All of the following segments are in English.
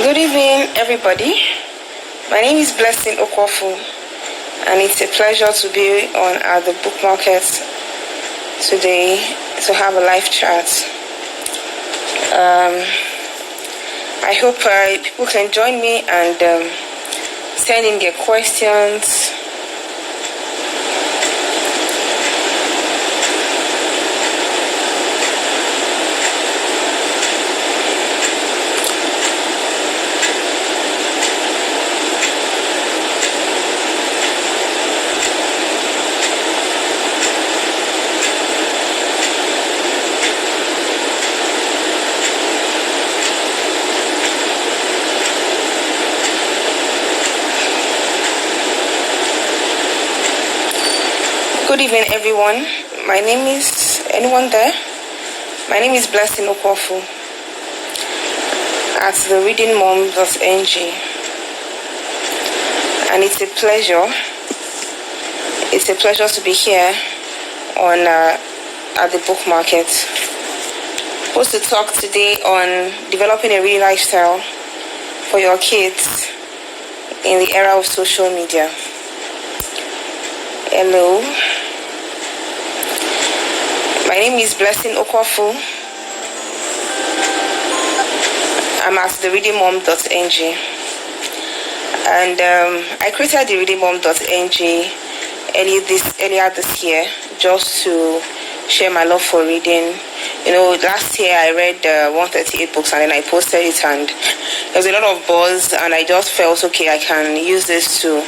Good evening, everybody. My name is Blessing Okwuofu, and it's a pleasure to be on at the book market today to have a live chat. I hope people can join me and send in their questions. Good evening, everyone. My name is Blessing Okwuofu at thereadingmom.ng, and it's a pleasure to be here on at the book market. Supposed to talk today on developing a real lifestyle for your kids in the era of social media. Hello. My name is Blessing Okwuofu. I'm at thereadingmom.ng, and I created thereadingmom.ng earlier this year just to share my love for reading. Last year I read 138 books, and then I posted it, and there was a lot of buzz, and I just felt okay, I can use this to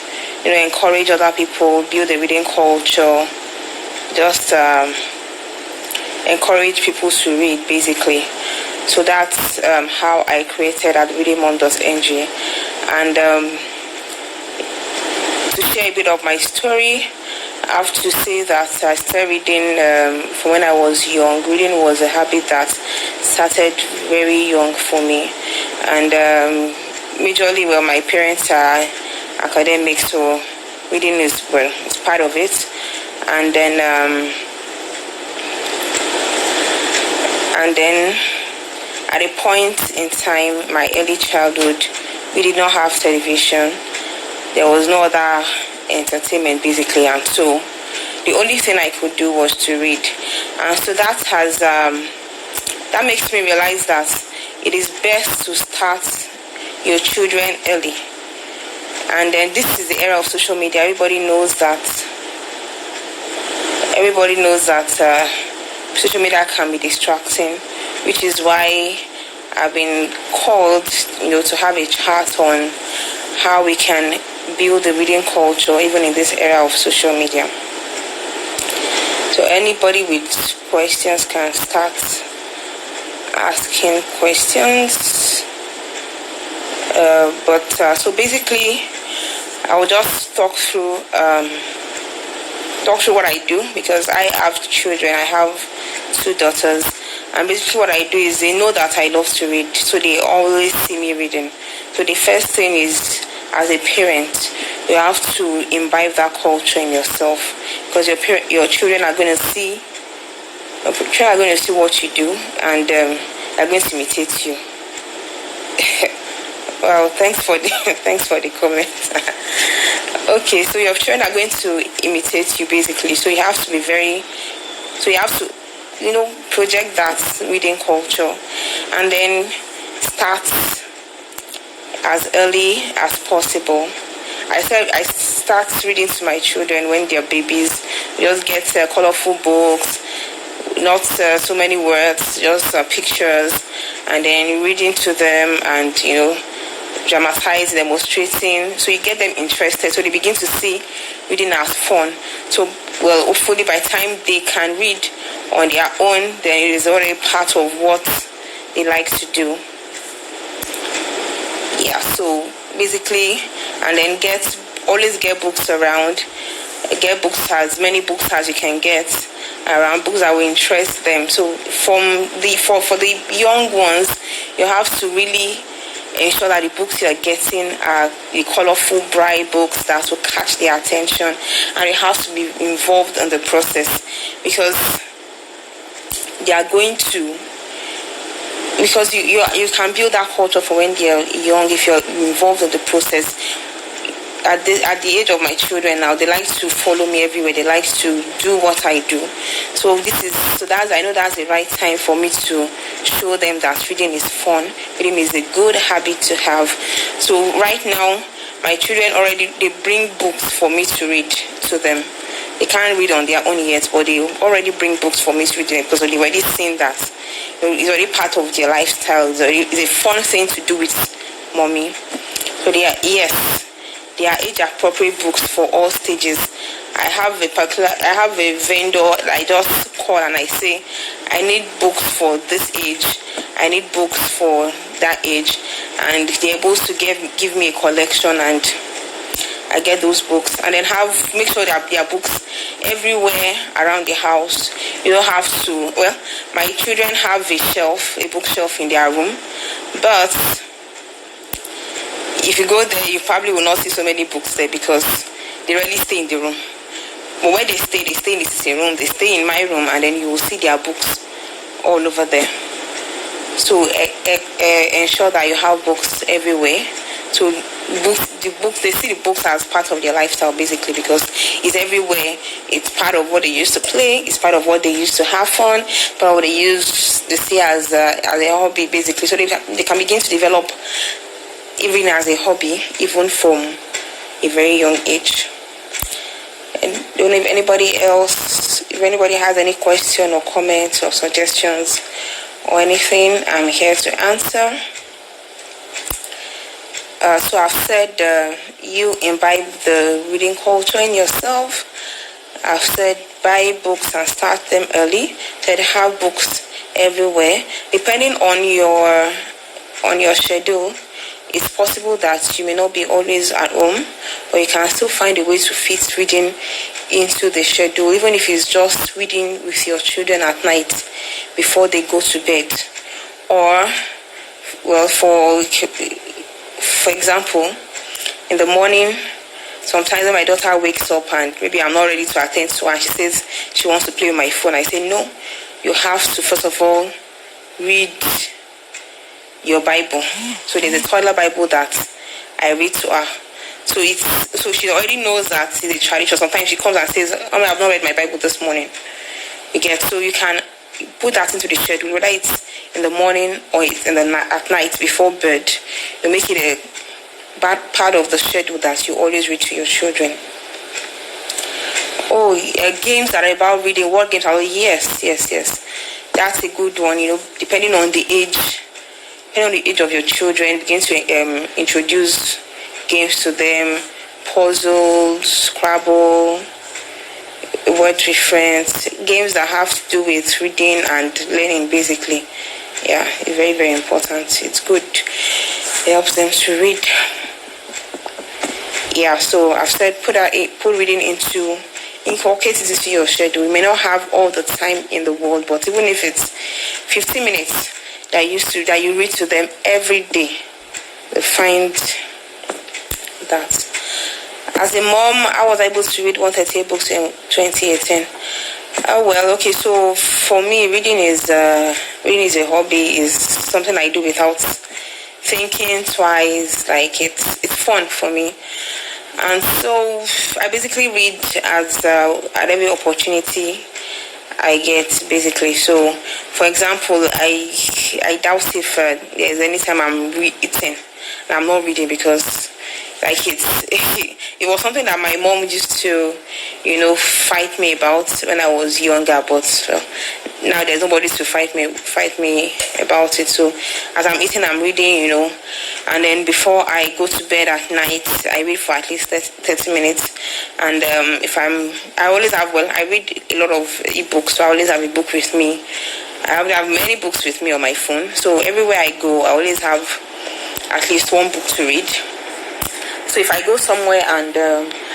encourage other people, build a reading culture, just encourage people to read, basically. So that's how I created at readingmom.ng. And to share a bit of my story, I have to say that I started reading from when I was young. Reading was a habit that started very young for me. And majorly, my parents are academics, so reading is part of it. And then at a point in time, my early childhood, we did not have television. There was no other entertainment, basically, and so the only thing I could do was to read. And so that makes me realize that it is best to start your children early. And then this is the era of social media. Everybody knows that social media can be distracting, which is why I've been called, to have a chat on how we can build a reading culture even in this era of social media. So anybody with questions can start asking questions. So basically, I will just talk through what I do, because I have children. I have 2 daughters, and basically what I do is they know that I love to read, so they always see me reading. So the first thing is, as a parent, you have to imbibe that culture in yourself, because your children are going to see what you do, and they're going to imitate you. Well, thanks for the comment. Okay, so your children are going to imitate you, basically. So you have to project that reading culture, and then start as early as possible. I start reading to my children when they're babies. Just get colorful books, not so many words, just pictures, and then reading to them, and dramatize, demonstrating, so you get them interested, so they begin to see reading as fun. So hopefully by the time they can read on their own, then it is already part of what they like to do. Yeah, so basically, and then always get books around. Get books, as many books as you can get around, books that will interest them. So for the young ones, you have to really ensure that the books you are getting are the colorful, bright books that will catch their attention, and you have to be involved in the process, because they are going to because you can build that culture for when they're young if you're involved in the process. At the age of my children now, they like to follow me everywhere. They like to do what I do. So I know that's the right time for me to show them that reading is fun. Reading is a good habit to have. So right now, my children they bring books for me to read to them. They can't read on their own yet, but they already bring books for me to read them because they've already seen that it's already part of their lifestyle. It's a fun thing to do with mommy. So they are age-appropriate books for all stages. I have a vendor I just call and I say, I need books for this age, I need books for that age, and they're able to give me a collection, and I get those books. And then make sure that there are books everywhere around the house. You don't have to, my children have a bookshelf in their room, but if you go there, you probably will not see so many books there because they rarely stay in the room. But where they stay in the sitting room, they stay in my room, and then you will see their books all over there. So ensure that you have books everywhere. So they see the books as part of their lifestyle basically, because it's everywhere. It's part of what they used to play. It's part of what they used to have fun. Part of what they used to see as a hobby basically. So they can begin to develop even as a hobby, even from a very young age. And don't know if anybody has any question or comments or suggestions or anything, I'm here to answer. So I've said you imbibe the reading culture in yourself. I've said buy books and start them early. Said have books everywhere. Depending on your schedule, it's possible that you may not be always at home, but you can still find a way to fit reading into the schedule, even if it's just reading with your children at night before they go to bed. Or, for example, in the morning, sometimes when my daughter wakes up and maybe I'm not ready to attend to her and she says she wants to play with my phone, I say, no, you have to first of all read your Bible. So there's a toddler Bible that I read to her. So she already knows that it's a tradition. Sometimes she comes and says, I've not read my Bible this morning. So you can put that into the schedule, whether it's in the morning or it's at night before bed. You make it a bad part of the schedule that you always read to your children. Games that are about reading. What games are? Yes. That's a good one. Depending on the age of your children, begin to introduce games to them, puzzles, Scrabble, word reference, games that have to do with reading and learning basically. Yeah, it's very, very important. It's good. It helps them to read. Yeah, so I've said put reading inculcate it into your schedule. You may not have all the time in the world, but even if it's 15 minutes that you read to them every day, they find that. As a mom, I was able to read 138 books in 2018. So for me, reading is a hobby, is something I do without thinking twice. Like it's fun for me. And so I basically read at every opportunity I get basically. So for example, I doubt if there's any time I'm eating and I'm not reading, because it was something that my mom used to fight me about when I was younger, but now there's nobody to fight me about it. So as I'm eating, I'm reading, and then before I go to bed at night, I read for at least 30 minutes. And I read a lot of ebooks, so I always have a book with me. I have many books with me on my phone, so everywhere I go, I always have at least one book to read. So if I go somewhere and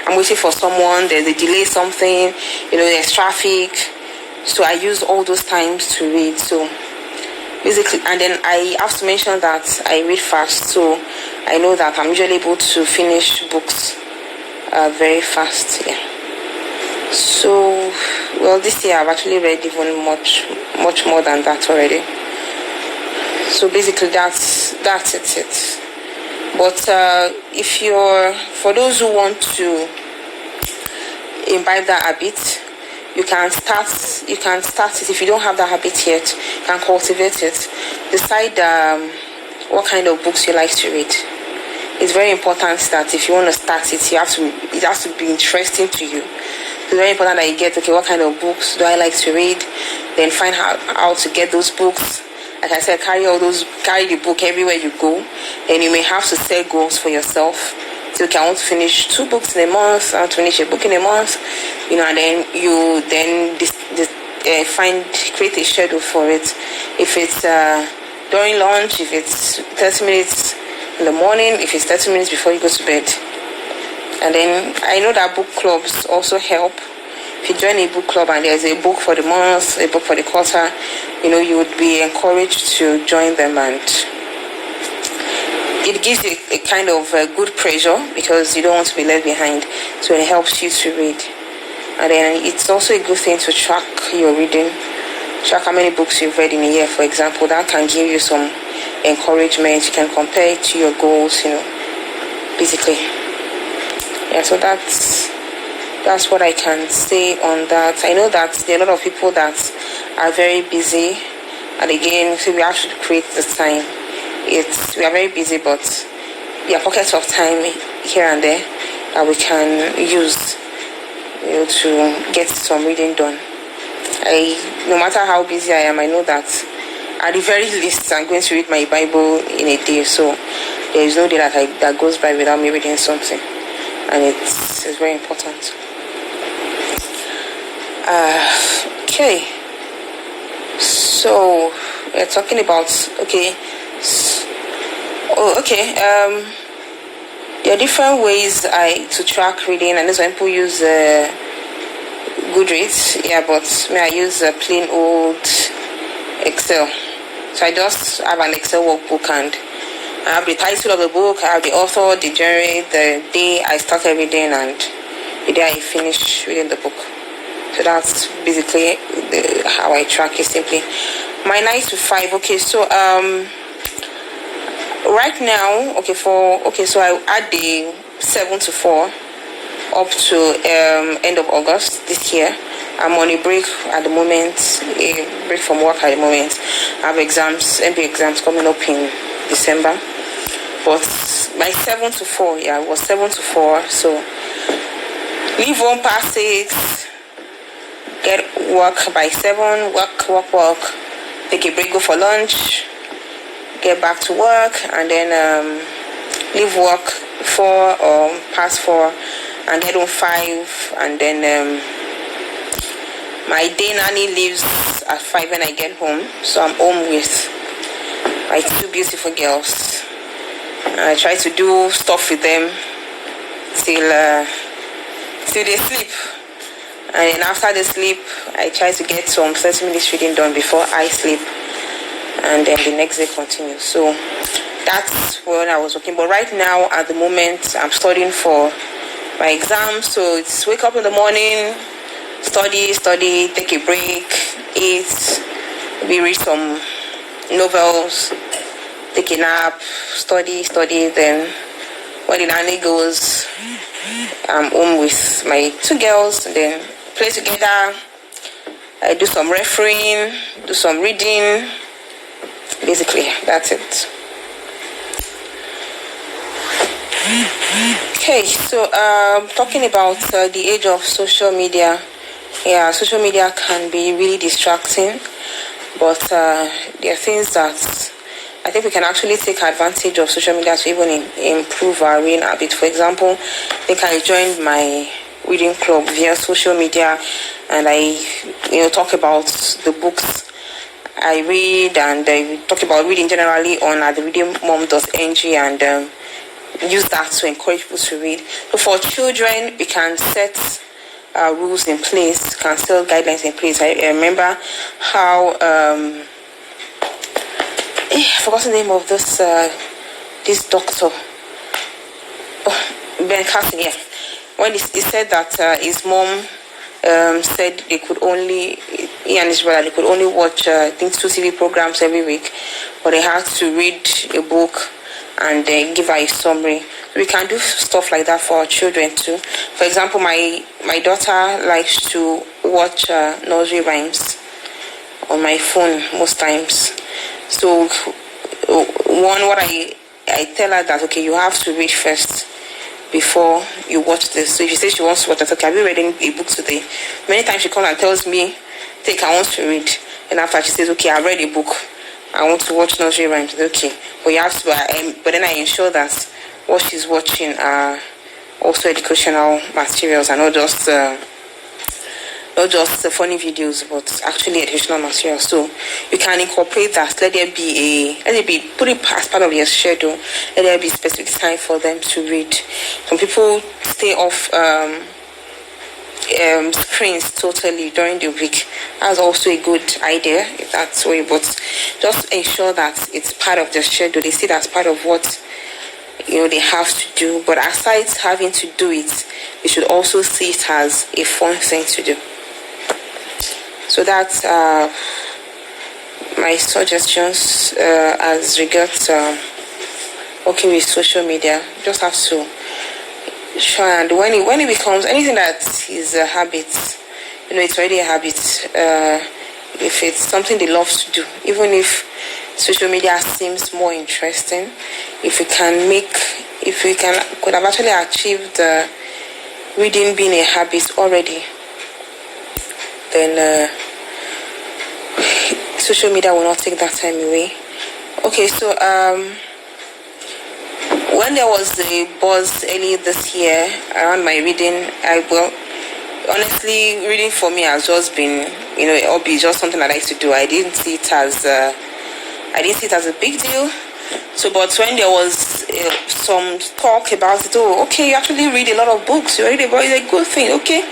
I'm waiting for someone, there's a delay, something, there's traffic, so I use all those times to read. So basically, and then I have to mention that I read fast, so I know that I'm usually able to finish books very fast. Yeah. So this year I've actually read even much more than that already. So basically that's it. But for those who want to imbibe that habit, you can start it. If you don't have that habit yet, you can cultivate it. Decide what kind of books you like to read. It's very important that if you want to start it, it has to be interesting to you. It's very important that you get, okay, what kind of books do I like to read? Then find how to get those books. Like I said, carry the book everywhere you go. And you may have to set goals for yourself. So, okay, I want to finish 2 books in a month. I want to finish a book in a month. And then you create a schedule for it. If it's during lunch, if it's 30 minutes in the morning, if it's 30 minutes before you go to bed. And then I know that book clubs also help. If you join a book club and there's a book for the month, a book for the quarter, you would be encouraged to join them, and it gives you a kind of good pressure because you don't want to be left behind. So it helps you to read. And then it's also a good thing to track your reading. Track how many books you've read in a year, for example. That can give you some encouragement. You can compare it to your goals, basically. Yeah, so that's what I can say on that. I know that there are a lot of people that are very busy, and again, so we have to create the time. We are very busy, but there are pockets of time here and there that we can use, to get some reading done. No matter how busy I am, I know that at the very least I'm going to read my Bible in a day. So there is no day that goes by without me reading something, and it's very important. Okay, so we're talking about there are different ways to track reading. I know some people use Goodreads, but I use a plain old Excel. So I just have an Excel workbook, and I have the title of the book, I have the author, the genre, the day I started reading, and the day I finished reading the book. So that's basically how I track it simply. My 9 to 5. Okay, so right now, so I add the 7 to 4 up to end of August this year. I'm on a break at the moment, a break from work at the moment. I have MBA exams coming up in December. But my 7 to 4, it was 7 to 4. So leave home past 6, get work by 7, work, take a break, go for lunch, get back to work, and then leave work 4 or past 4, and head home 5, and then my day nanny leaves at 5 when I get home, so I'm home with my 2 beautiful girls. I try to do stuff with them till they sleep, and then after they sleep, I try to get some 30 minutes reading done before I sleep, and then the next day continues. So that's when I was working. But right now, at the moment, I'm studying for my exam. So it's wake up in the morning, study, take a break, eat, maybe read some novels, take a nap, study, then when the nanny goes, I'm home with my 2 girls, and then play together. I do some refereeing, do some reading. Basically, that's it. Okay, so talking about the age of social media. Yeah, social media can be really distracting, but there are things that I think we can actually take advantage of social media to even improve our reading habit. For example, I think I joined my reading club via social media, and I talk about the books I read, and I talk about reading generally on thereadingmom.ng, and use that to encourage people to read. So for children, we can set rules in place, can set guidelines in place. I remember how I forgot the name of this doctor, Ben Carson. Yeah, when he said that his mom said they could only he and his brother, they could only watch, I think, 2 TV programs every week, but they had to read a book and then give her a summary. We can do stuff like that for our children too. For example, my daughter likes to watch nursery rhymes on my phone most times. So what I tell her that, okay, you have to read first before you watch this. So if she says she wants to watch, I say, okay, have you read a book today? Many times she comes and tells me, take, I want to read. And after she says, okay, I read a book, I want to watch nursery rhymes. Okay, but you have to, but then I ensure that what she's watching are also educational materials and not just funny videos, but actually educational materials. So you can incorporate that. Let it be put it as part of your schedule. Let there be specific time for them to read. Some people stay off screens totally during the week. That's also a good idea if that's way, but just ensure that it's part of their schedule. They see that's part of what they have to do. But aside having to do it, they should also see it as a fun thing to do. So that's my suggestions as regards working with social media. Just have to try, and when it becomes anything that is a habit, it's already a habit. If it's something they love to do, even if social media seems more interesting, if we could have actually achieved reading being a habit already, then social media will not take that time away. Okay, so when there was a buzz early this year around my reading, honestly, reading for me has just been, a hobby, just something I like to do. I didn't see it as a big deal. So, but when there was some talk about it, you actually read a lot of books. You read about it, it's a good thing, okay?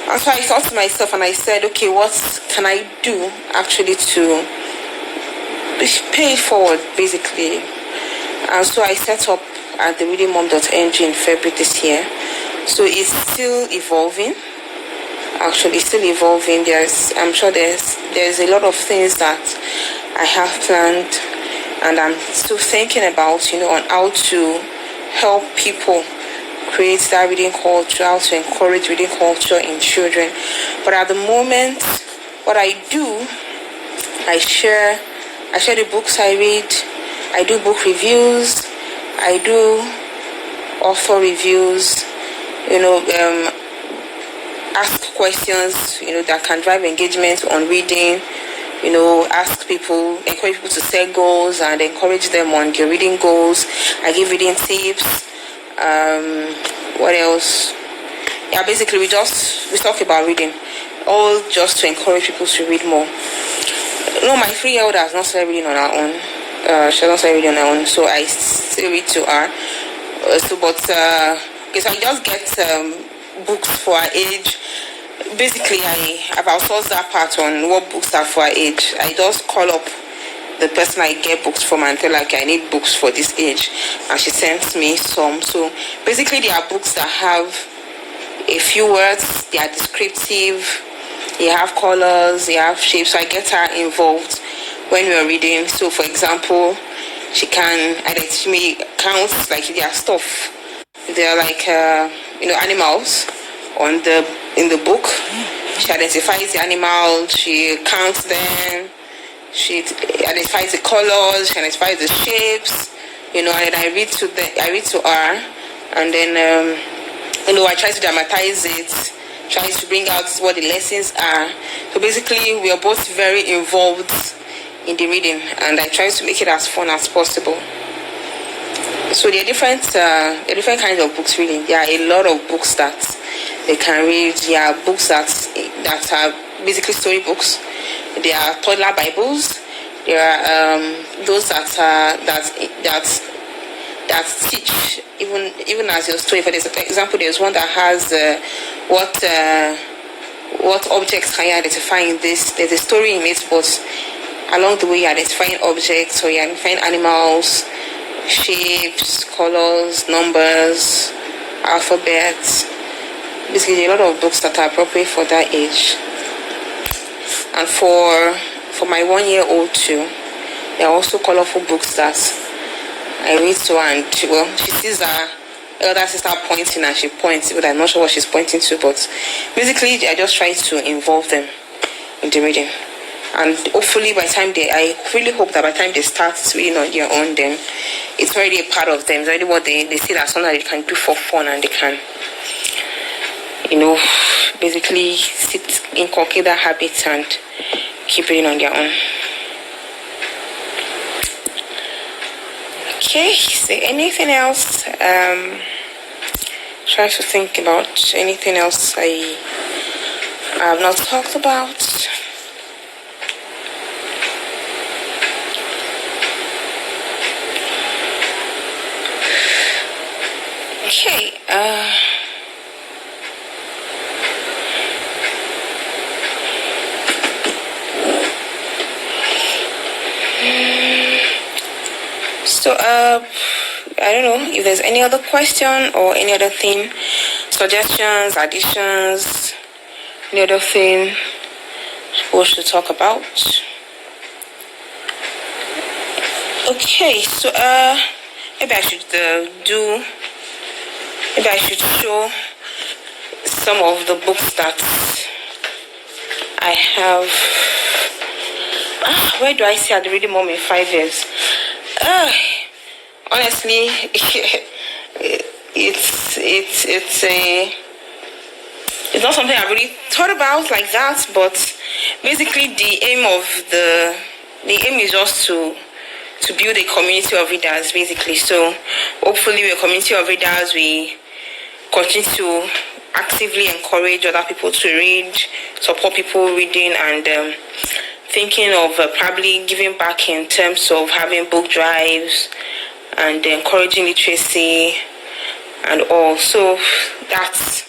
And so I thought to myself and I said, okay, what can I do actually to pay it forward, basically? And so I set up at the readingmom.ng in February this year. So it's still evolving. Actually, still evolving. I'm sure there's a lot of things that I have planned, and I'm still thinking about, on how to help people create that reading culture, how to encourage reading culture in children. But at the moment, what I do, I share the books I read. I do book reviews. I do author reviews. Ask questions, that can drive engagement on reading. Encourage people to set goals and encourage them on their reading goals. I give reading tips. What else? Yeah, basically we talk about reading, all just to encourage people to read more. My 3-year-old has not started reading on her own. She has not started reading on her own, so I still read to her. So I just get books for her age. Basically, I've outsourced that part on what books are for her age. I just call up the person I get books from and tell her, okay, I need books for this age, and she sends me some. So basically, there are books that have a few words, they are descriptive, they have colors, they have shapes. So I get her involved when we are reading. So for example, she may count like their stuff. They are like animals in the book. She identifies the animals, she counts them, she identifies the colors, she identifies the shapes, and then I read to her, and then I try to dramatize it, try to bring out what the lessons are. So basically, we are both very involved in the reading, and I try to make it as fun as possible. So there are different kinds of books reading. There are a lot of books that they can read. There are books that are basically story books. There are toddler Bibles. There are those that teach even as your story. For example, there's one that has what objects can you identify in this. There's a story in it, but along the way you're identifying objects, or you're identifying animals, shapes, colors, numbers, alphabets. Basically, a lot of books that are appropriate for that age. And for my 1-year-old too, there are also colorful books that I read to her, and she sees her elder sister pointing and she points, but I'm not sure what she's pointing to. But basically, I just try to involve them in the reading. And hopefully I really hope that by the time they start reading on their own, then it's already a part of them. It's already what they see that something that they can do for fun, and they can, basically inculcate that habit and keep reading on their own. Okay, is there anything else? Try to think about anything else I have not talked about. Okay, so I don't know if there's any other question or any other thing, suggestions, additions, any other thing we should talk about. Okay, so maybe I should maybe I should show some of the books that I have. Where do I see at the reading mom in 5 years? Honestly, it's not something I really thought about like that, but basically the aim is just to build a community of readers, basically. So hopefully we're a community of readers. We continue to actively encourage other people to read, support people reading, and thinking of probably giving back in terms of having book drives and encouraging literacy and all. So that's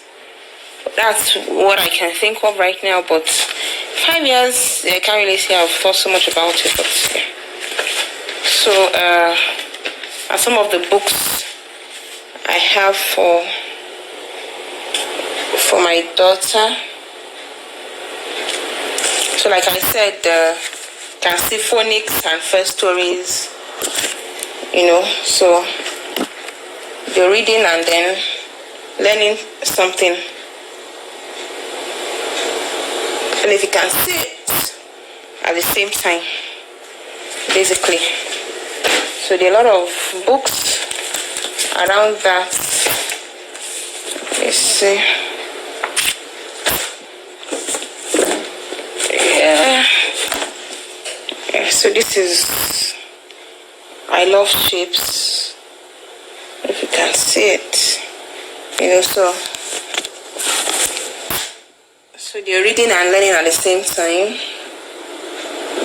what I can think of right now. But 5 years, I can't really say I've thought so much about it. But so are some of the books I have for my daughter. So like I said, can see phonics and first stories, so you're reading and then learning something. And if you can see it at the same time, basically. So there are a lot of books around that. Let's see. Yeah. So this is I Love Shapes. If you can see it, so they're reading and learning at the same time.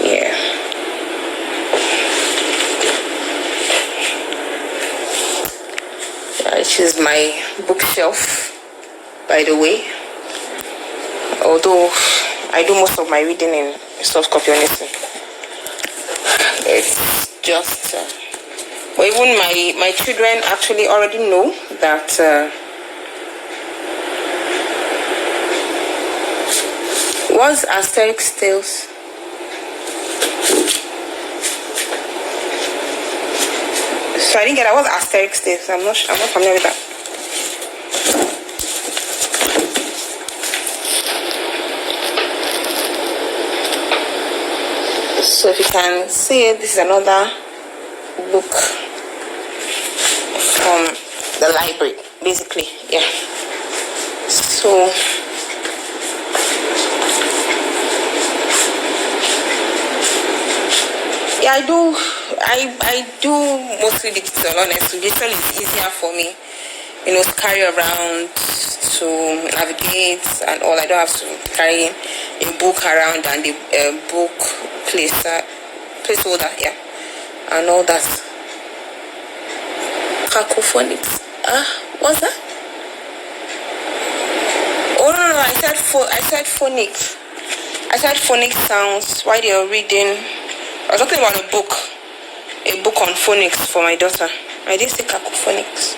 Yeah. This is my bookshelf, by the way. Although I do most of my reading in soft copy, honestly. It's just, but even my children actually already know that what's Asterix Tales? So I didn't get that. What's Asterix Tales? I'm not familiar with that. So if you can see it, this is another book from the library, basically. Yeah. So yeah, I do mostly digital, honestly. Digital is easier for me, to carry around, to navigate and all. I don't have to carry a book around and a book placeholder, yeah, and all that. Cacophonics. What's that? Oh no, I said phonic. I said phonic sounds while you're reading. I was talking about a book on phonics for my daughter. I didn't say cacophonics.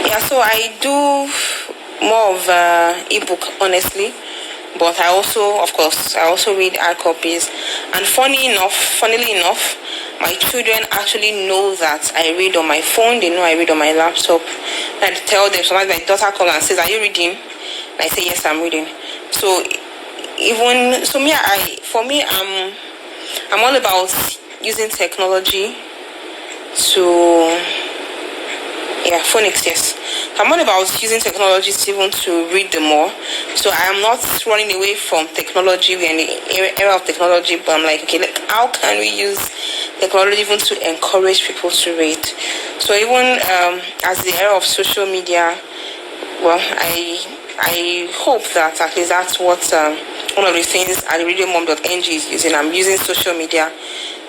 Yeah, so I do more of ebook, honestly. But I also, of course, I also read hard copies. And funnily enough, my children actually know that I read on my phone. They know I read on my laptop. And I tell them, sometimes my daughter calls and says, "Are you reading?" And I say, "Yes, I'm reading." So I'm all about using technology to phonics, yes. I'm all about using technology even to read the more. So I am not running away from technology. We're in the era of technology, but I'm like, okay, how can we use technology even to encourage people to read? So even as the era of social media, well, I hope that at least that's what one of the things at radiomom.ng is using. I'm using social media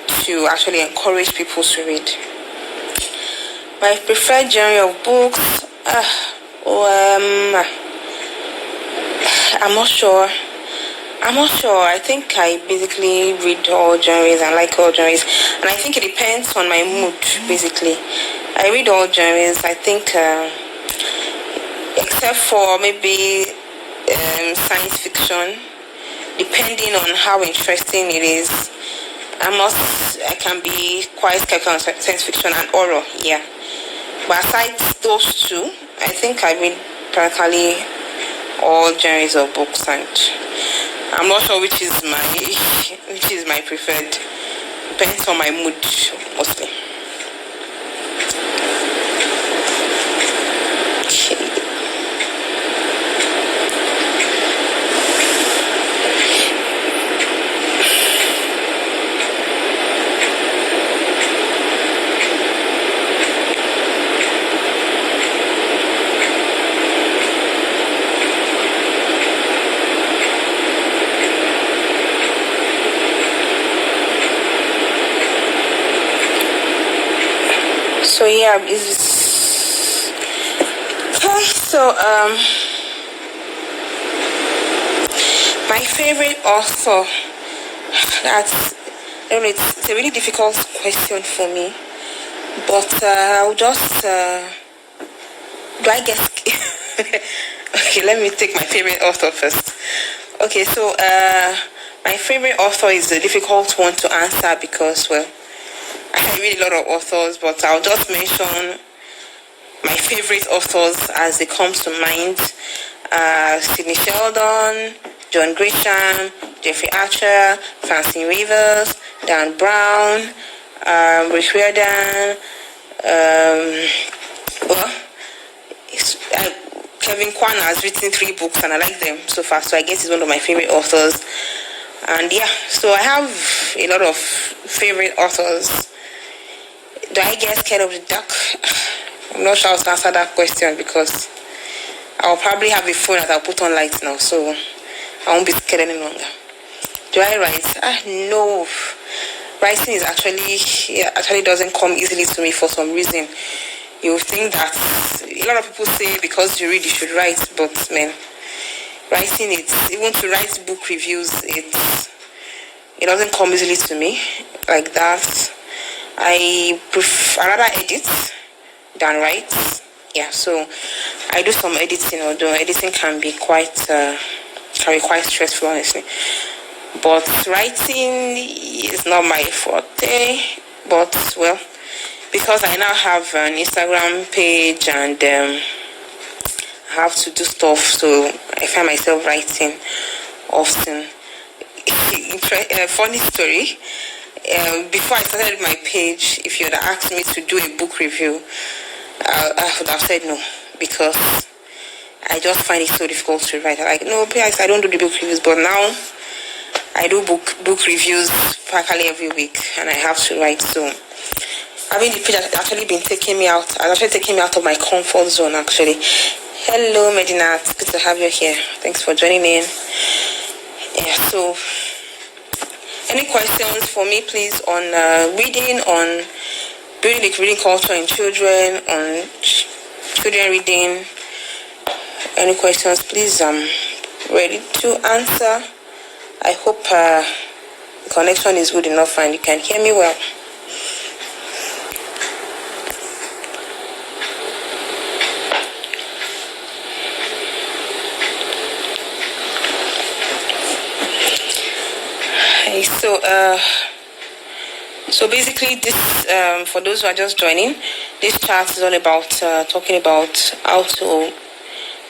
to actually encourage people to read. My preferred genre of books, I'm not sure. I think I basically read all genres and like all genres. And I think it depends on my mood, basically. I read all genres. I think, except for maybe science fiction, depending on how interesting it is. I can be quite skeptical on science fiction and horror, yeah. But aside those two, I think I read practically all genres of books, and I'm not sure which is my preferred. Depends on my mood mostly. So yeah, my favorite author. It's a really difficult question for me, but I'll just do I guess? Okay, let me take my favorite author first. Okay, so my favorite author is a difficult one to answer because, well, I read a lot of authors, but I'll just mention my favorite authors as they come to mind. Sidney Sheldon, John Grisham, Jeffrey Archer, Francine Rivers, Dan Brown, Rick Riordan, Kevin Kwan has written 3 books and I like them so far, so I guess he's one of my favorite authors. And yeah, so I have a lot of favorite authors. Do I get scared of the dark? I'm not sure how to answer that question because I'll probably have a phone that I'll put on lights now, so I won't be scared any longer. Do I write? No. Writing is actually doesn't come easily to me for some reason. You think that a lot of people say because you read you should write, but man, writing even to write book reviews, it doesn't come easily to me like that. I rather edit than write. Yeah, so I do some editing, although editing can be quite stressful, honestly. But writing is not my forte. But well, because I now have an Instagram page and I have to do stuff, so I find myself writing often. Funny story. Before I started my page, if you had asked me to do a book review, I would have said no, because I just find it so difficult to write. No, please, I don't do the book reviews, but now I do book reviews practically every week, and I have to write. So having the page has actually taken me out of my comfort zone. Actually, hello, Medina, it's good to have you here. Thanks for joining in. Yeah, so any questions for me, please, on reading, on building the reading culture in children, on children reading? Any questions, please? I'm ready to answer. I hope the connection is good enough and you can hear me well. So basically, this for those who are just joining, this chat is all about talking about how to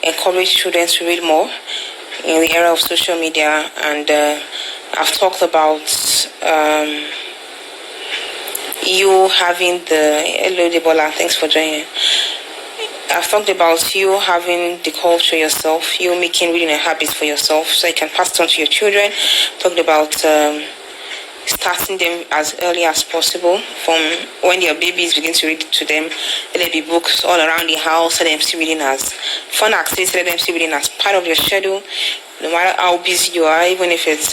encourage children to read more in the era of social media, and I've talked about you having the hello Debola, thanks for joining. I've talked about you having the culture yourself, you making reading a habit for yourself so you can pass it on to your children. Talked about starting them as early as possible, from when your babies begin to read to them. Let there be books all around the house, let them see reading as fun activities, let them see reading as part of your schedule. No matter how busy you are, even if it's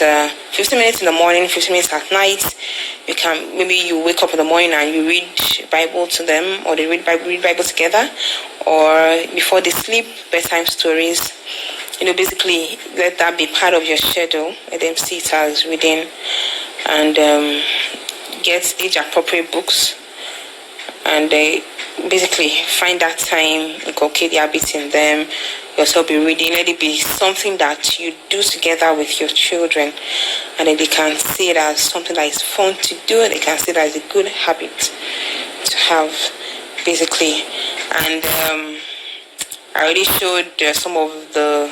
15 minutes in the morning, 15 minutes at night, you can, maybe you wake up in the morning and you read Bible to them, or they read Bible together, or before they sleep, bedtime stories. Basically let that be part of your schedule. Let them see it as reading, and get age appropriate books, and basically find that time, inculcate the habits in them. Yourself be reading. Let it be something that you do together with your children, and then they can see it as something that is fun to do, and they can see it as a good habit to have, basically. And I already showed some of the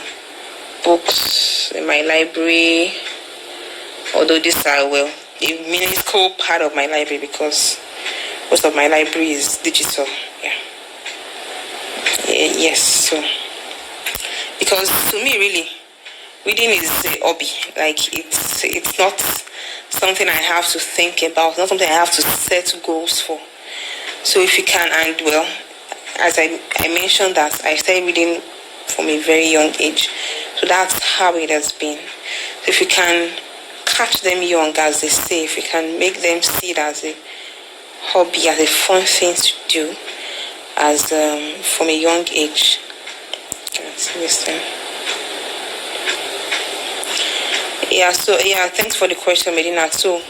books in my library, although these are, well, a minuscule part of my library, because most of my library is digital. Yes, so because to me, really, reading is a hobby. Like, it's not something I have to think about, not something I have to set goals for. So if you can, and well, as I mentioned that I started reading from a very young age, so that's how it has been. So if you can catch them young, as they say, if you can make them see it as a hobby, as a fun thing to do, as from a young age. Listen. Thanks for the question, Medina. So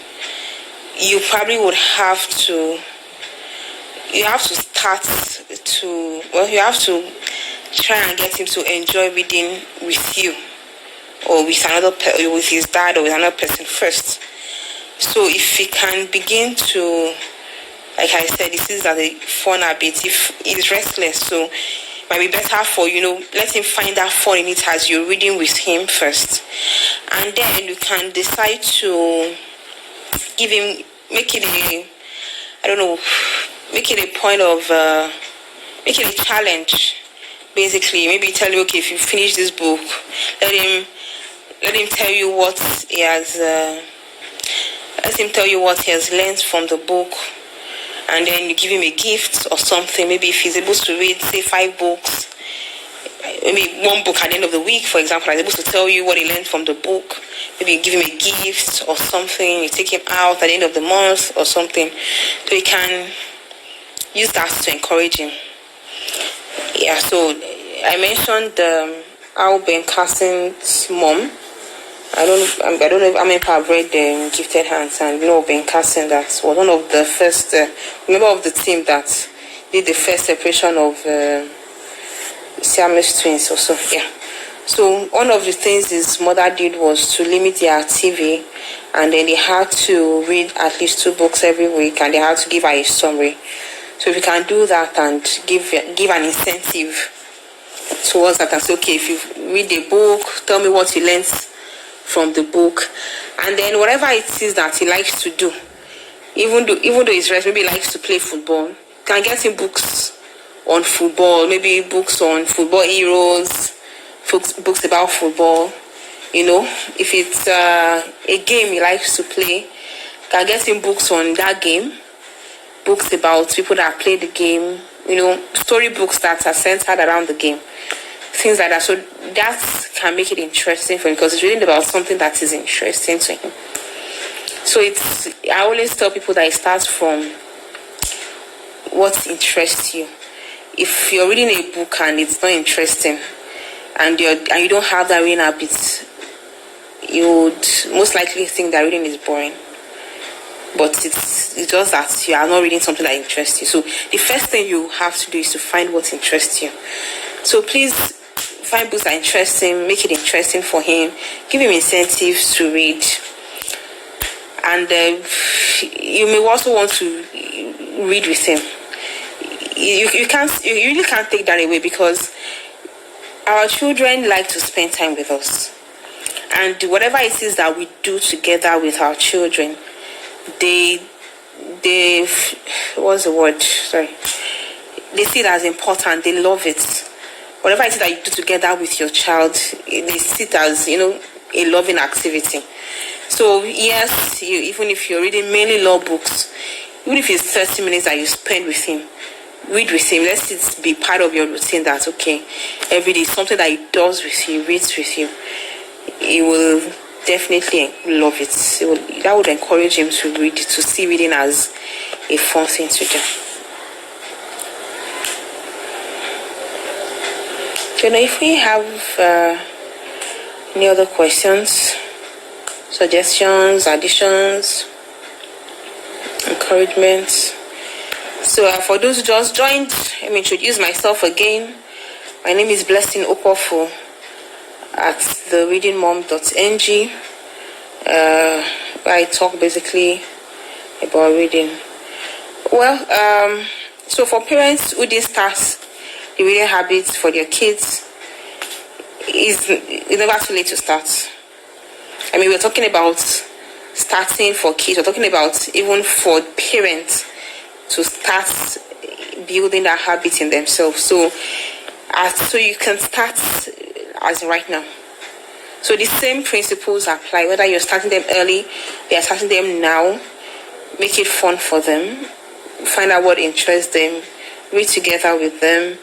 you probably would have to start to, well, you have to try and get him to enjoy reading with you, or with with his dad, or with another person first. So if he can begin to, like I said, this is as a fun habit. If he's restless, so it might be better for, let him find that fun in it as you're reading with him first. And then you can decide to give him, make it a point of, make it a challenge, basically. Maybe tell you, okay, if you finish this book, let him tell you what he has, let him tell you what he has learned from the book, and then you give him a gift or something. Maybe if he's able to read, say, 5 books, maybe 1 book at the end of the week, for example, and he's able to tell you what he learned from the book. Maybe you give him a gift or something, you take him out at the end of the month or something, so you can use that to encourage him. So I mentioned how Ben Carson's mom, I don't know if how many people have read Gifted Hands, and Ben Carson, that was one of the first member of the team that did the first separation of Siamese twins also. So one of the things his mother did was to limit their TV, and then they had to read at least 2 books every week, and they had to give her a summary. So if you can do that and give an incentive towards that, and say, okay, if you read a book, tell me what you learned from the book, and then whatever it is that he likes to do, even though he's rest, maybe he likes to play football, can get him books on football, maybe books on football heroes, books about football. If it's a game he likes to play, can get him books on that game, books about people that play the game, story books that are centered around the game, things like that. So that can make it interesting for him, because it's reading about something that is interesting to him. So I always tell people that it starts from what interests you. If you're reading a book and it's not interesting, and you don't have that reading habit, you would most likely think that reading is boring. But it's just that you are not reading something that interests you. So the first thing you have to do is to find what interests you. So please find books that interest him, make it interesting for him, give him incentives to read. And you may also want to read with him. You really can't take that away, because our children like to spend time with us. And whatever it is that we do together with our children, they what's the word? Sorry. They see it as important. They love it. Whatever it is that you do together with your child, they see it as, a loving activity. So yes, even if you're reading mainly law books, even if it's 30 minutes that you spend with him, read with him. Let it be part of your routine. That's okay. Every day, something that he does with you, reads with you. He will definitely love it. That would encourage him to read, to see reading as a fun thing to do. If we have any other questions, suggestions, additions, encouragements. So for those who just joined, let me introduce myself again. My name is Blessing Okwuofu at thereadingmom.ng. Where I talk basically about reading. Well, so for parents who didn't start the reading habits for their kids, it's never too late to start. I mean, we're talking about starting for kids. We're talking about even for parents to start building that habit in themselves. So you can start as right now. So the same principles apply, whether you're starting them early, they are starting them now. Make it fun for them. Find out what interests them. Read together with them.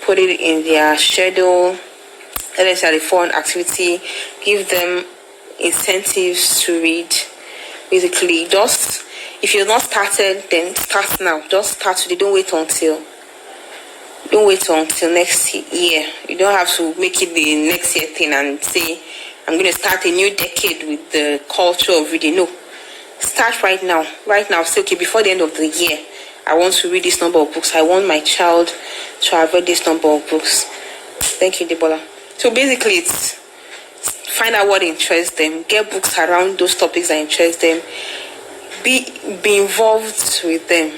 Put it in their schedule. Let them say a fun activity. Give them incentives to read. Basically, just if you're not started, then start now. Just start today. Don't wait until next year. You don't have to make it the next year thing and say, I'm going to start a new decade with the culture of reading. No. Start right now. Right now. Say, okay, before the end of the year, I want to read this number of books. I want my child to have read this number of books. Thank you, Debola. So basically, it's find out what interests them. Get books around those topics that interest them. Be involved with them.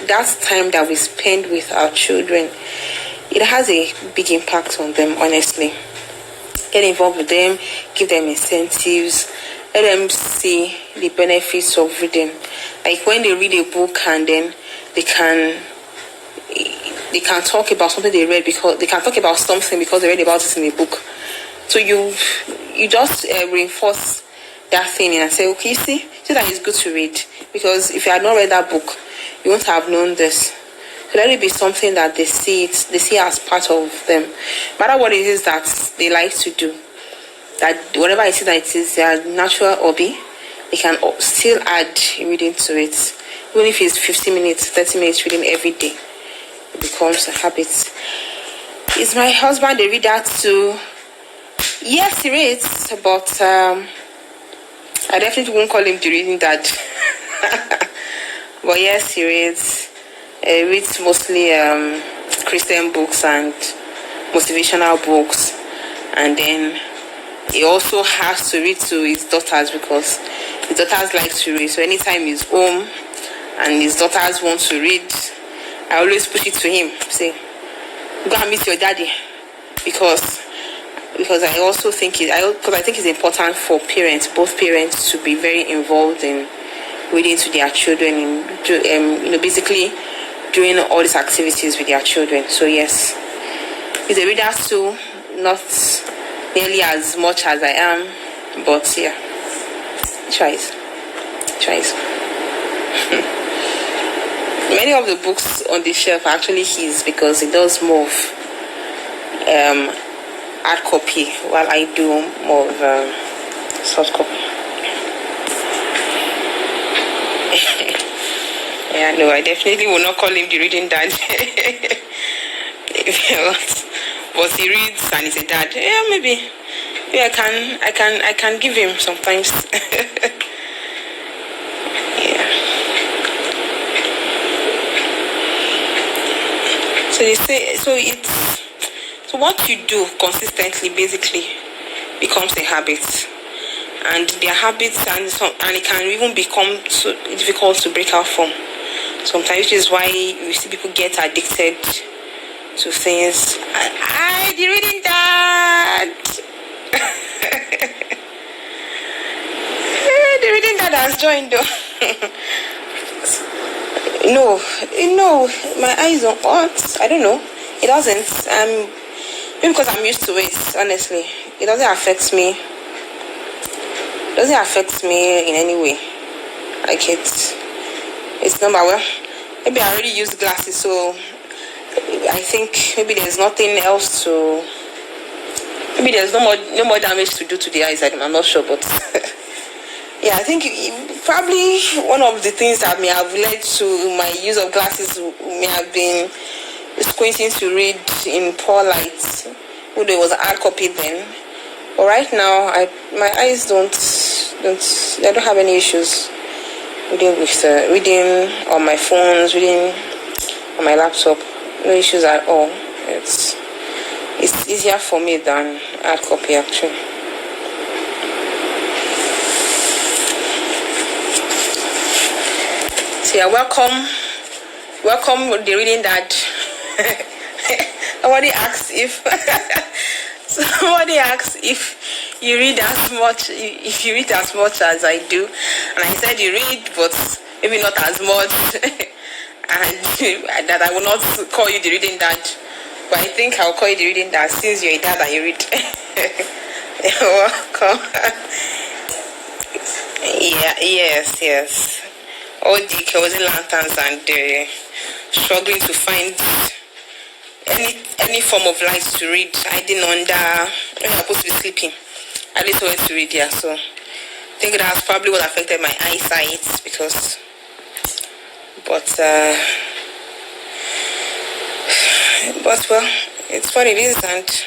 That time that we spend with our children, it has a big impact on them, honestly. Get involved with them, give them incentives, let them see the benefits of reading. Like when they read a book and then they can talk about something they read, because they can talk about something because they read about it in a book. So you just reinforce that thing and say, okay, see that it's good to read, because if you had not read that book, you won't have known this. So let it be something that they see as part of them. No matter what it is that they like to do, that whatever it is that it is their natural hobby, they can still add reading to it. Even if it's 50 minutes, 30 minutes reading every day, it becomes a habit. Is my husband a reader too? Yes, he reads, but I definitely won't call him the reading dad. But yes, he reads. He reads mostly Christian books and motivational books, and then he also has to read to his daughters, because his daughters like to read. So anytime he's home and his daughters want to read, I always push it to him. Say, go and meet your daddy, because I also think I think it's important for parents, both parents, to be very involved in reading to their children, basically doing all these activities with their children. So yes, he's a reader too, not nearly as much as I am, but yeah, tries. Many of the books on the shelf are actually his, because he does more of hard copy, while I do more of soft copy. Yeah, no, I definitely will not call him the reading dad. But he reads and he's a dad. Yeah, maybe I can give him sometimes. Yeah. So you say, so what you do consistently basically becomes a habit, and their habits, and it can even become so difficult to break out from sometimes, which is why you see people get addicted to things. The reading that the reading that has joined though. No, my eyes don't what? I don't know. It doesn't. Maybe because I'm used to it, honestly. It doesn't affect me. It doesn't affect me in any way. Like it's normal. Well, maybe I already used glasses, so I think maybe there's nothing else to. Maybe there's no more damage to do to the eyes. I'm not sure, but yeah, I think probably one of the things that may have led to my use of glasses may have been squinting to read in poor light. Although it was a hard copy then, but right now my eyes don't have any issues reading with reading on my phones, reading on my laptop. No issues at all. It's easier for me than hard copy actually. So yeah, welcome the reading that somebody asked if you read as much as I do, and I said you read, but maybe not as much, and that I will not call you the reading dad, but I think I'll call you the reading dad since you're a dad and you read. You're welcome. Yes. All the kerosene lanterns and struggling to find any form of light to read. I didn't under when I was supposed to be sleeping. I didn't know to read here, so I think that's probably what affected my eyesight but well, it's what it is, and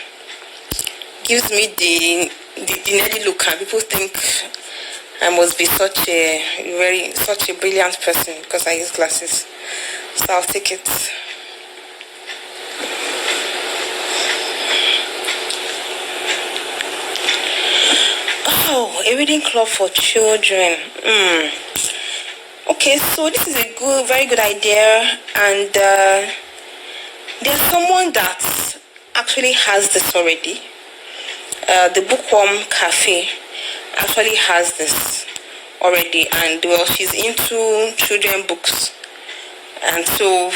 gives me the nerdy look, and people think I must be such a brilliant person because I use glasses. So I'll take it. Oh, a reading club for children. Okay, so this is a very good idea, and there's someone that actually has this already. The Bookworm Cafe actually has this already, and well, she's into children books, and so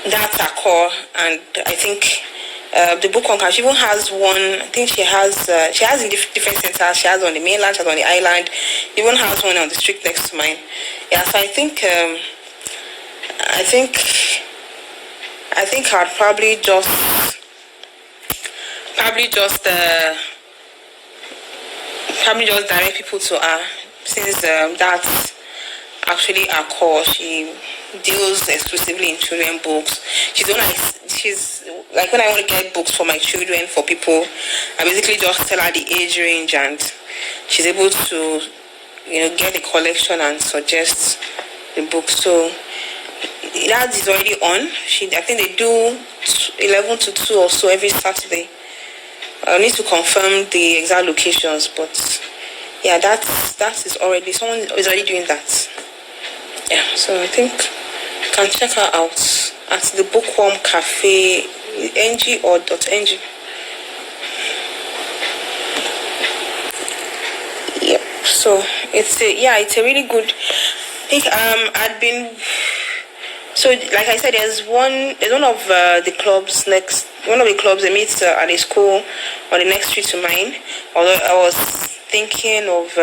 that's her core. And I think the Bookworm Cafe, she even has one. I think she has in different centers. She has on the mainland, she has on the island, even has one on the street next to mine. Yeah, so I think I'd probably just direct people to her, since that's actually her core. She deals exclusively in children books. She's like when I want to get books for my children, for people, I basically just tell her the age range, and she's able to get the collection and suggest the book. So that is already on. I think they do 11 to 2 or so every Saturday. I need to confirm the exact locations, but yeah, that is already, someone is already doing that. Yeah, so I think you can check her out at the Bookworm Cafe, NG or .ng. Yep. So it's a really good. I think so like I said, there's one of the clubs next. One of the clubs they meet at a school on the next street to mine. Although I was thinking of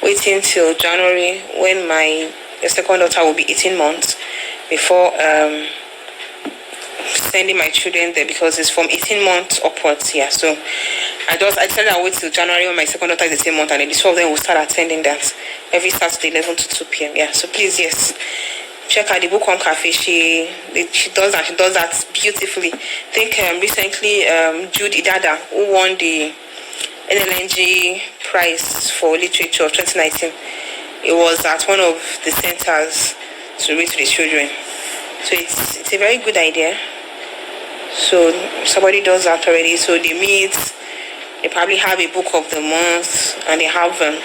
waiting till January when my second daughter will be 18 months before sending my children there, because it's from 18 months upwards. Yeah, so I decided I'll wait till January when my second daughter is 18 months, and then the two of them will start attending that every Saturday 11 to 2 p.m. Yeah, so please, yes, check out the Bookworm Cafe. She does that beautifully. I think recently Jude Idada, who won the NLNG prize for literature of 2019, it was at one of the centers to read to the children. So it's a very good idea. So somebody does that already. So they meet, They probably have a book of the month, and they have a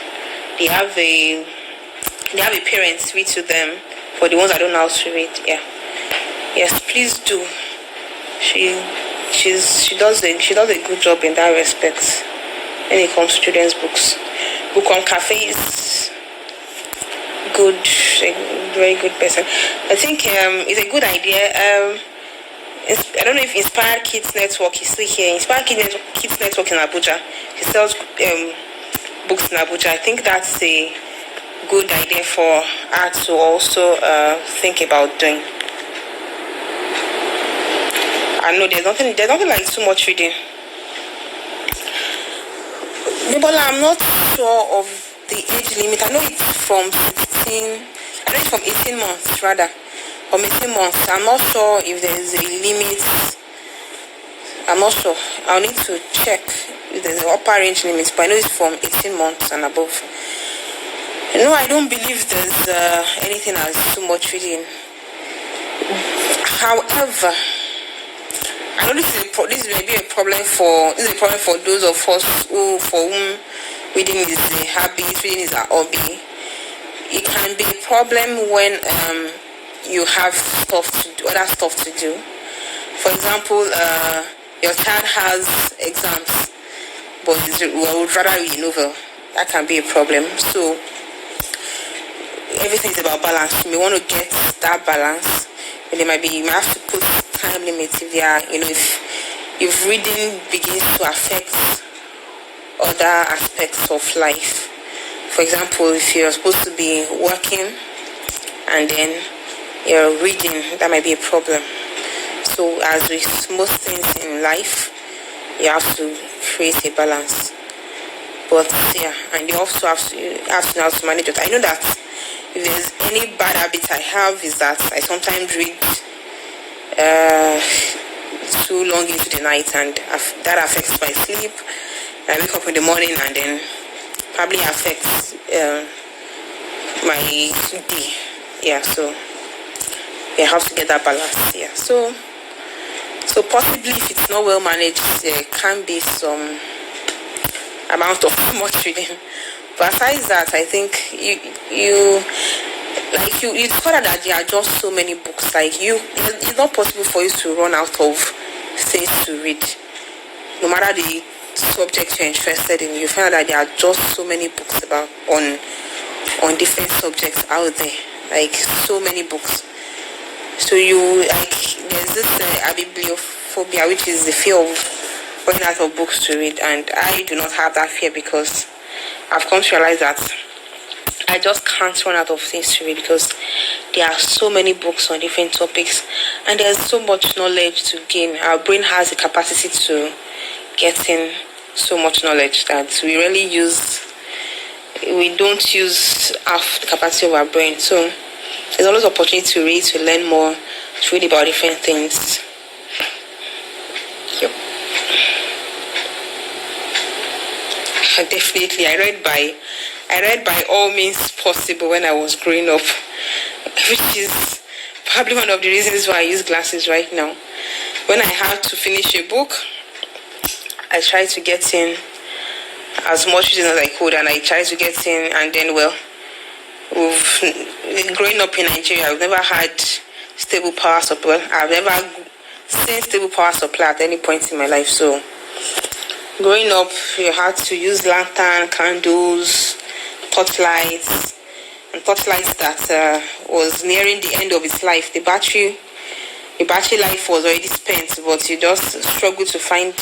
parent read to them. For the ones that don't know how to read, yeah, yes, please do. She does a good job in that respect when it comes to children's books. Book on Cafe is good, a very good person. I think it's a good idea. I don't know if Inspired Kids Network is still here. Inspired Kids Network in Abuja. He sells books in Abuja. I think that's a good idea for her to also think about doing. I know there's nothing like too much reading. Nibola, I'm not sure of the age limit. I know it's from 18 months rather. From 18 months. I'm not sure if there's a limit. I'm not sure. I'll need to check if there's an upper range limit, but I know it's from 18 months and above. No, I don't believe there's anything as too much reading. However, I know this may be a problem for those of us for whom reading is a habit, reading is a hobby. It can be a problem when you have other stuff to do. For example, your child has exams, but would rather read a novel. That can be a problem. So everything is about balance. You may want to get that balance, but you may have to put time limits if if reading begins to affect other aspects of life. For example, if you're supposed to be working and then you're reading, that might be a problem. So as with most things in life, you have to create a balance. But yeah, and you also have to know how to manage it. I know that if there's any bad habit I have is that I sometimes read too long into the night, and that affects my sleep. I wake up in the morning and then probably affects my day. Yeah, so you have to get that balance. Yeah, so possibly if it's not well managed, there can be some amount of much reading. But aside that, I think you discover that there are just so many books. It's not possible for you to run out of things to read. No matter the subject you're interested in, you find that there are just so many books on different subjects out there. Like so many books. So there's this bibliophobia, which is the fear of running out of books to read, and I do not have that fear because I've come to realize that I just can't run out of things to read because there are so many books on different topics and there's so much knowledge to gain. Our brain has the capacity to get in so much knowledge that we don't use half the capacity of our brain. So there's always opportunity to read, to learn more, to read about different things. Yep. Definitely, I read by all means possible when I was growing up, which is probably one of the reasons why I use glasses right now. When I had to finish a book, I tried to get in as much reading as I could, and I tried to get in, and then growing up in Nigeria, I've never had stable power supply. I've never seen stable power supply at any point in my life. So growing up, you had to use lantern, candles, torchlights, and torchlights that was nearing the end of its life. The battery life was already spent, but you just struggle to find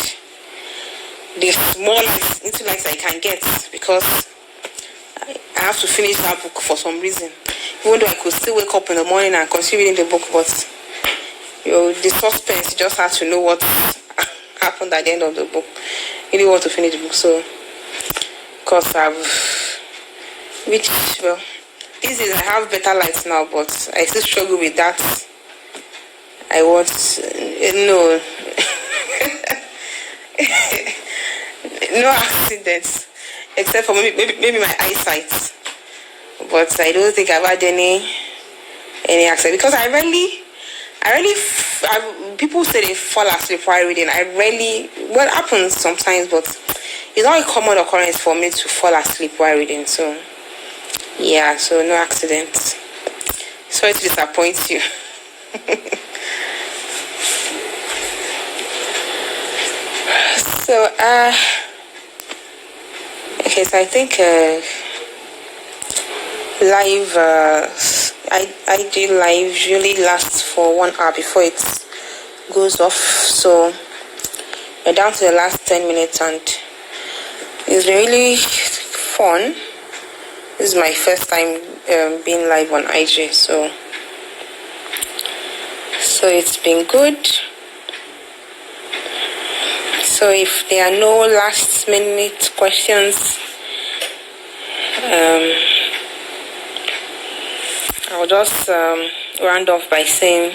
the small little lights I can get because I have to finish that book for some reason. Even though I could still wake up in the morning and continue reading the book, but the suspense, you just have to know what happened at the end of the book. You really want to finish the book. So, because these days I have better lights now, but I still struggle with that. I want no accidents, except for maybe my eyesight. But I don't think I've had any accident because people say they fall asleep while reading. It happens sometimes, but it's not a common occurrence for me to fall asleep while reading. So yeah, so no accidents. Sorry to disappoint you. So okay, so I think live I do live usually lasts for 1 hour before it goes off. So we're down to the last 10 minutes and it's been really fun. This is my first time being live on IG, so it's been good. So if there are no last minute questions, I'll just round off by saying,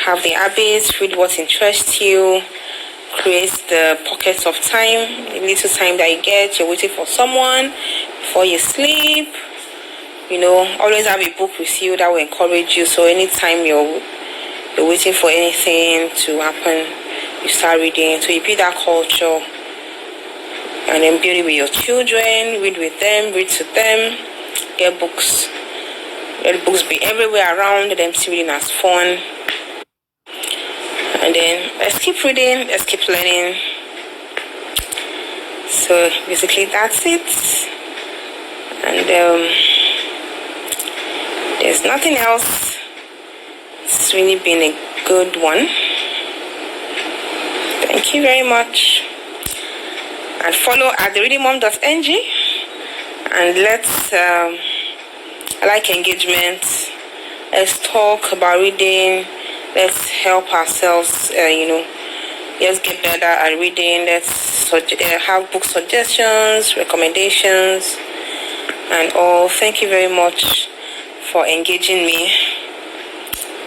have the habits, read what interests you, create the pockets of time, the little time that you get, you're waiting for someone before you sleep. You know, always have a book with you that will encourage you. So anytime you're waiting for anything to happen, you start reading. So you build that culture, and then build it with your children, read with them, read to them, get books. Let books be everywhere around, let them see reading as fun. And then let's keep reading, let's keep learning. So basically that's it. And there's nothing else. It's really been a good one. Thank you very much. And follow at thereadingmom.ng, and let's I like engagement. Let's talk about reading. Let's help ourselves, let's get better at reading. Let's have book suggestions, recommendations, and all. Thank you very much for engaging me.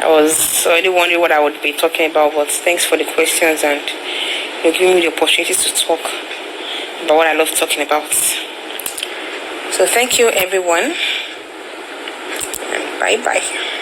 I was already wondering what I would be talking about, but thanks for the questions and giving me the opportunity to talk about what I love talking about. So thank you, everyone, and bye-bye.